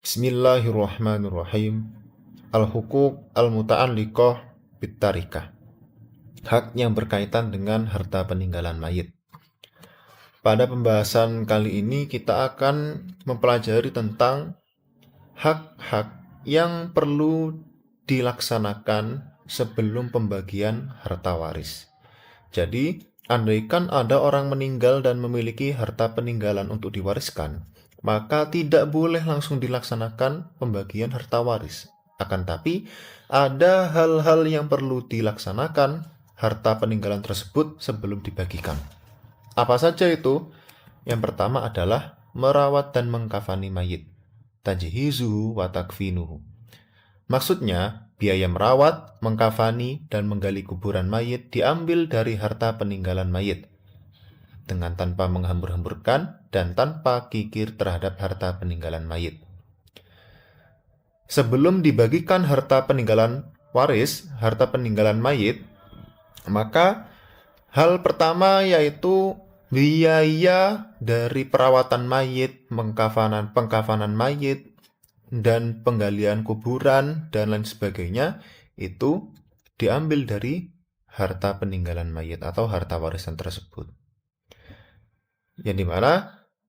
Bismillahirrahmanirrahim. Al-hukuk al-muta'alliqah bit-tarikah. Hak yang berkaitan dengan harta peninggalan mayit. Pada pembahasan kali ini kita akan mempelajari tentang hak-hak yang perlu dilaksanakan sebelum pembagian harta waris. Jadi, andaikan ada orang meninggal dan memiliki harta peninggalan untuk diwariskan, maka tidak boleh langsung dilaksanakan pembagian harta waris. Akan tapi, ada hal-hal yang perlu dilaksanakan harta peninggalan tersebut sebelum dibagikan. Apa saja itu? Yang pertama adalah merawat dan mengkafani mayit. Tajhizuhu wa takfinuhu. Maksudnya, biaya merawat, mengkafani, dan menggali kuburan mayit diambil dari harta peninggalan mayit dengan tanpa menghambur-hamburkan dan tanpa kikir terhadap harta peninggalan mayit. Sebelum dibagikan harta peninggalan waris, harta peninggalan mayit, maka hal pertama yaitu biaya dari perawatan mayit, pengkafanan mayit, dan penggalian kuburan, dan lain sebagainya, itu diambil dari harta peninggalan mayit atau harta warisan tersebut. Yang dimana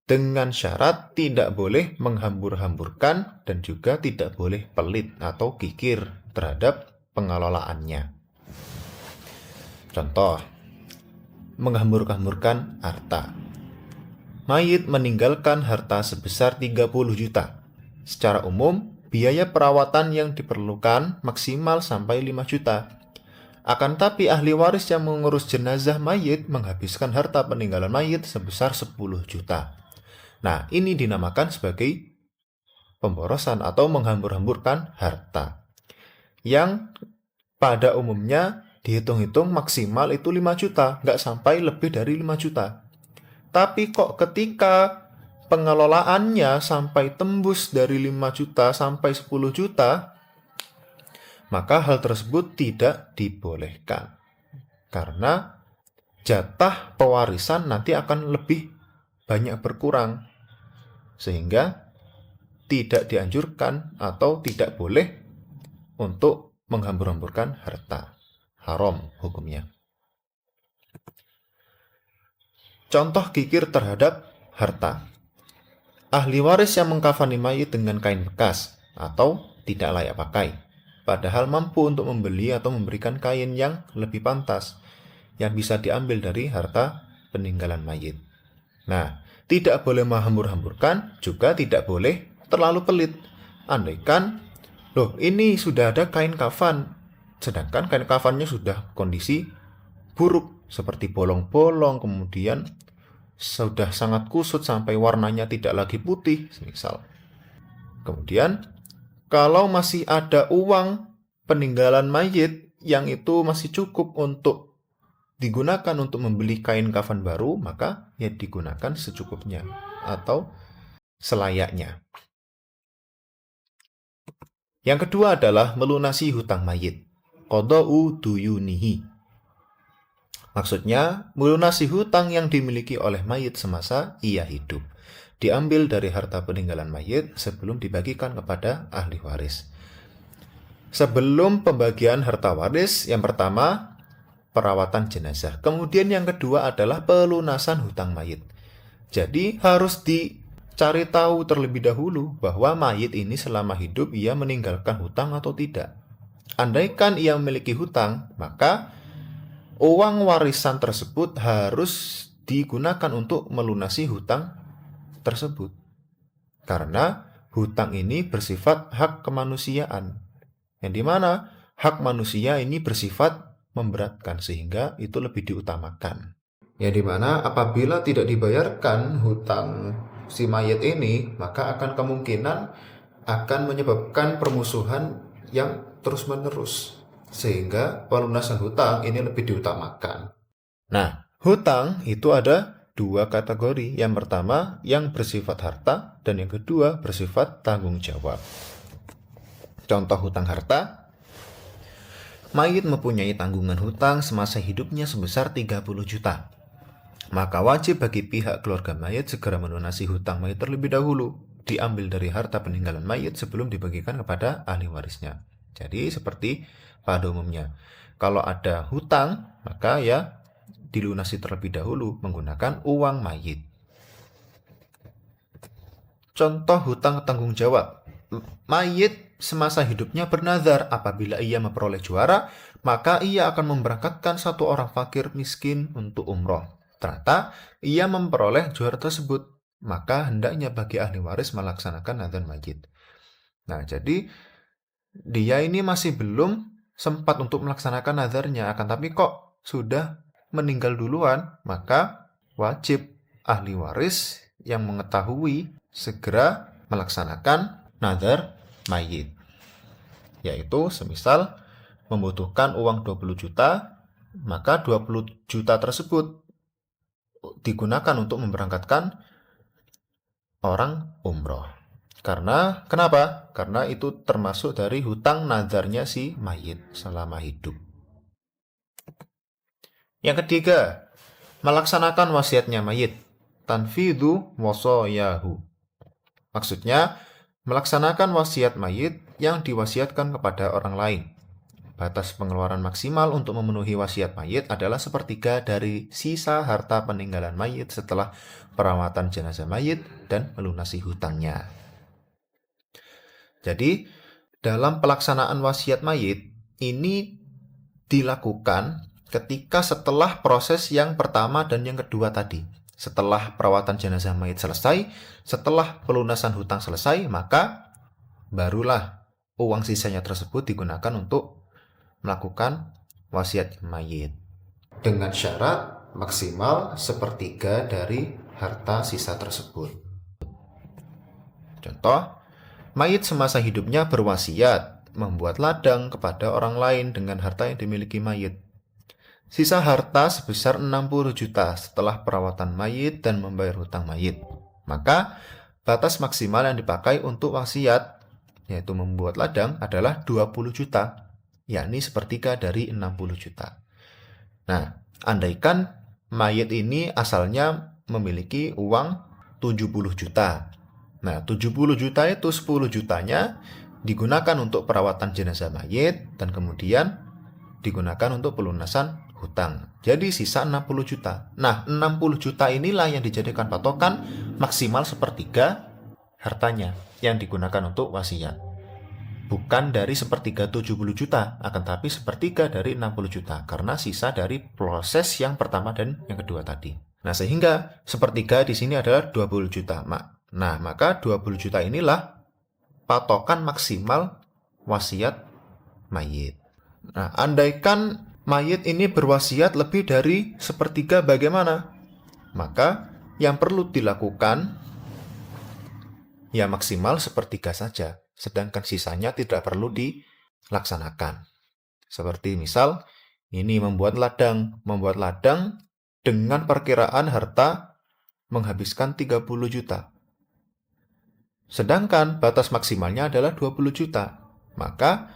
dengan syarat tidak boleh menghambur-hamburkan dan juga tidak boleh pelit atau kikir terhadap pengelolaannya. Contoh, menghambur-hamburkan harta. Mayit meninggalkan harta sebesar 30 juta. Secara umum, biaya perawatan yang diperlukan maksimal sampai 5 juta. Akan tapi ahli waris yang mengurus jenazah mayit menghabiskan harta peninggalan mayit sebesar 10 juta. Nah, ini dinamakan sebagai pemborosan atau menghambur-hamburkan harta. Yang pada umumnya dihitung-hitung maksimal itu 5 juta, nggak sampai lebih dari 5 juta. Tapi kok ketika pengelolaannya sampai tembus dari 5 juta sampai 10 juta, maka hal tersebut tidak dibolehkan. Karena jatah pewarisan nanti akan lebih banyak berkurang. Sehingga tidak dianjurkan atau tidak boleh untuk menghambur-hamburkan harta. Haram hukumnya. Contoh kikir terhadap harta. Ahli waris yang mengkafani mayit dengan kain bekas atau tidak layak pakai, padahal mampu untuk membeli atau memberikan kain yang lebih pantas, yang bisa diambil dari harta peninggalan mayit. Nah, tidak boleh menghambur-hamburkan, juga tidak boleh terlalu pelit. Andaikan, ini sudah ada kain kafan, sedangkan kain kafannya sudah kondisi buruk, seperti bolong-bolong, kemudian sudah sangat kusut sampai warnanya tidak lagi putih, misal. Kemudian, kalau masih ada uang peninggalan mayit yang itu masih cukup untuk digunakan untuk membeli kain kafan baru, maka ya digunakan secukupnya atau selayaknya. Yang kedua adalah melunasi hutang mayit. Qada'u duyunihi. Maksudnya, melunasi hutang yang dimiliki oleh mayit semasa ia hidup. Diambil dari harta peninggalan mayit sebelum dibagikan kepada ahli waris. Sebelum pembagian harta waris, yang pertama, perawatan jenazah. Kemudian yang kedua adalah pelunasan hutang mayit. Jadi harus dicari tahu terlebih dahulu bahwa mayit ini selama hidup ia meninggalkan hutang atau tidak. Andaikan ia memiliki hutang, maka uang warisan tersebut harus digunakan untuk melunasi hutang tersebut. Karena hutang ini bersifat hak kemanusiaan, yang dimana hak manusia ini bersifat memberatkan, sehingga itu lebih diutamakan. Yang dimana apabila tidak dibayarkan hutang si mayit ini, maka akan kemungkinan akan menyebabkan permusuhan yang terus-menerus, sehingga pelunasan hutang ini lebih diutamakan. Nah, hutang itu ada dua kategori. Yang pertama yang bersifat harta, dan yang kedua bersifat tanggung jawab. Contoh hutang harta, mayit mempunyai tanggungan hutang semasa hidupnya sebesar 30 juta. Maka wajib bagi pihak keluarga mayit segera melunasi hutang mayit terlebih dahulu. diambil dari harta peninggalan mayit sebelum dibagikan kepada ahli warisnya. Jadi seperti pada umumnya, kalau ada hutang, maka ya dilunasi terlebih dahulu menggunakan uang mayit. Contoh hutang tanggung jawab. Mayit semasa hidupnya bernazar apabila ia memperoleh juara, maka ia akan memberangkatkan satu orang fakir miskin untuk umroh. Ternyata ia memperoleh juara tersebut, maka hendaknya bagi ahli waris melaksanakan nazar mayit. Nah, jadi dia ini masih belum sempat untuk melaksanakan nazarnya, akan tapi kok sudah meninggal duluan, maka wajib ahli waris yang mengetahui segera melaksanakan nazar mayit. Yaitu semisal membutuhkan uang 20 juta, maka 20 juta tersebut digunakan untuk memberangkatkan orang umroh. Kenapa? Karena itu termasuk dari hutang nazarnya si mayit selama hidup. Yang ketiga, melaksanakan wasiatnya mayit. Tanfidhu wasoyahu. Maksudnya, melaksanakan wasiat mayit yang diwasiatkan kepada orang lain. Batas pengeluaran maksimal untuk memenuhi wasiat mayit adalah sepertiga dari sisa harta peninggalan mayit setelah perawatan jenazah mayit dan melunasi hutangnya. Jadi, dalam pelaksanaan wasiat mayit, ini dilakukan ketika setelah proses yang pertama dan yang kedua tadi. Setelah perawatan jenazah mayit selesai, setelah pelunasan hutang selesai, maka barulah uang sisanya tersebut digunakan untuk melakukan wasiat mayit. Dengan syarat maksimal sepertiga dari harta sisa tersebut. Contoh, mayit semasa hidupnya berwasiat membuat ladang kepada orang lain dengan harta yang dimiliki mayit. Sisa harta sebesar 60 juta setelah perawatan mayit dan membayar hutang mayit. Maka batas maksimal yang dipakai untuk wasiat, yaitu membuat ladang, adalah 20 juta, yakni sepertiga dari 60 juta. Nah, andaikan mayit ini asalnya memiliki uang 70 juta. Nah, 70 juta itu 10 jutanya digunakan untuk perawatan jenazah mayit dan kemudian digunakan untuk pelunasan hutang. Jadi sisa 60 juta. Nah, 60 juta inilah yang dijadikan patokan maksimal sepertiga hartanya yang digunakan untuk wasiat. Bukan dari sepertiga 70 juta, akan tapi sepertiga dari 60 juta, karena sisa dari proses yang pertama dan yang kedua tadi. Nah, sehingga sepertiga di sini adalah 20 juta. Nah, maka 20 juta inilah patokan maksimal wasiat mayit. Nah, andaikan mayit ini berwasiat lebih dari sepertiga, bagaimana? Maka yang perlu dilakukan ya maksimal sepertiga saja, sedangkan sisanya tidak perlu dilaksanakan. Seperti misal, ini membuat ladang dengan perkiraan harta menghabiskan 30 juta. Sedangkan batas maksimalnya adalah 20 juta. Maka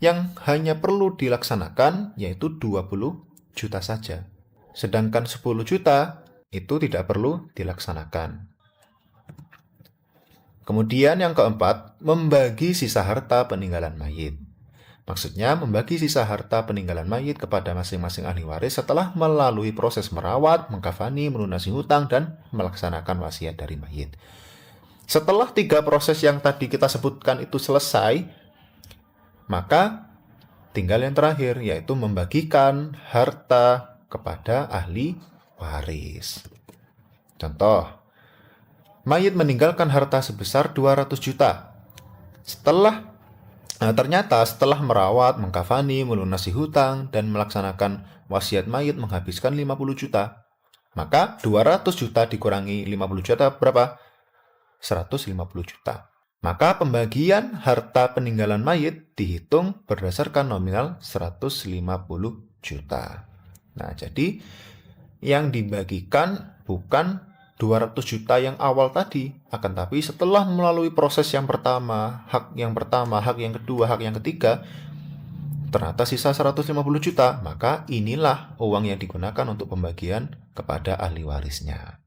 yang hanya perlu dilaksanakan yaitu 20 juta saja. Sedangkan 10 juta itu tidak perlu dilaksanakan. Kemudian yang keempat, membagi sisa harta peninggalan mayit. Maksudnya membagi sisa harta peninggalan mayit kepada masing-masing ahli waris setelah melalui proses merawat, mengkafani, melunasi hutang, dan melaksanakan wasiat dari mayit. Setelah 3 proses yang tadi kita sebutkan itu selesai, maka tinggal yang terakhir, yaitu membagikan harta kepada ahli waris. Contoh, mayit meninggalkan harta sebesar 200 juta. Ternyata setelah merawat, mengkafani, melunasi hutang, dan melaksanakan wasiat mayit menghabiskan 50 juta. Maka 200 juta dikurangi 50 juta berapa? 150 juta. Maka pembagian harta peninggalan mayit dihitung berdasarkan nominal 150 juta. Nah, jadi yang dibagikan bukan 200 juta yang awal tadi, akan tapi setelah melalui proses yang pertama, hak yang kedua, hak yang ketiga, ternyata sisa 150 juta, maka inilah uang yang digunakan untuk pembagian kepada ahli warisnya.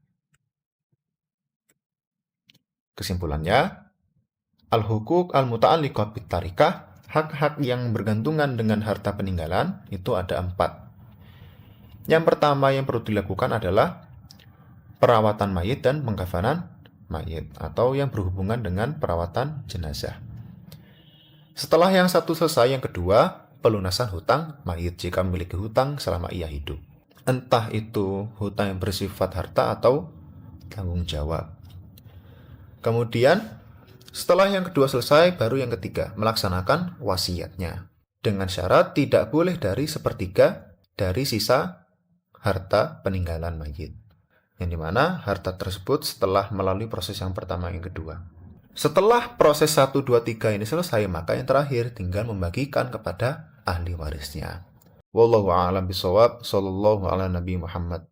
Kesimpulannya, al-hukuk al-muta'alliqah bit tarikah, hak-hak yang bergantungan dengan harta peninggalan, itu ada 4. Yang pertama yang perlu dilakukan adalah perawatan mayit dan pengkafanan mayit, atau yang berhubungan dengan perawatan jenazah. Setelah yang satu selesai, yang kedua, pelunasan hutang mayit jika memiliki hutang selama ia hidup. Entah itu hutang yang bersifat harta atau tanggung jawab. Kemudian, setelah yang kedua selesai, baru yang ketiga, melaksanakan wasiatnya. Dengan syarat tidak boleh dari 1/3 dari sisa harta peninggalan mayit. Yang dimana harta tersebut setelah melalui proses yang pertama yang kedua. Setelah proses 1, 2, 3 ini selesai, maka yang terakhir tinggal membagikan kepada ahli warisnya. Wallahu a'lam bishawab. Shallallahu ala Nabi Muhammad.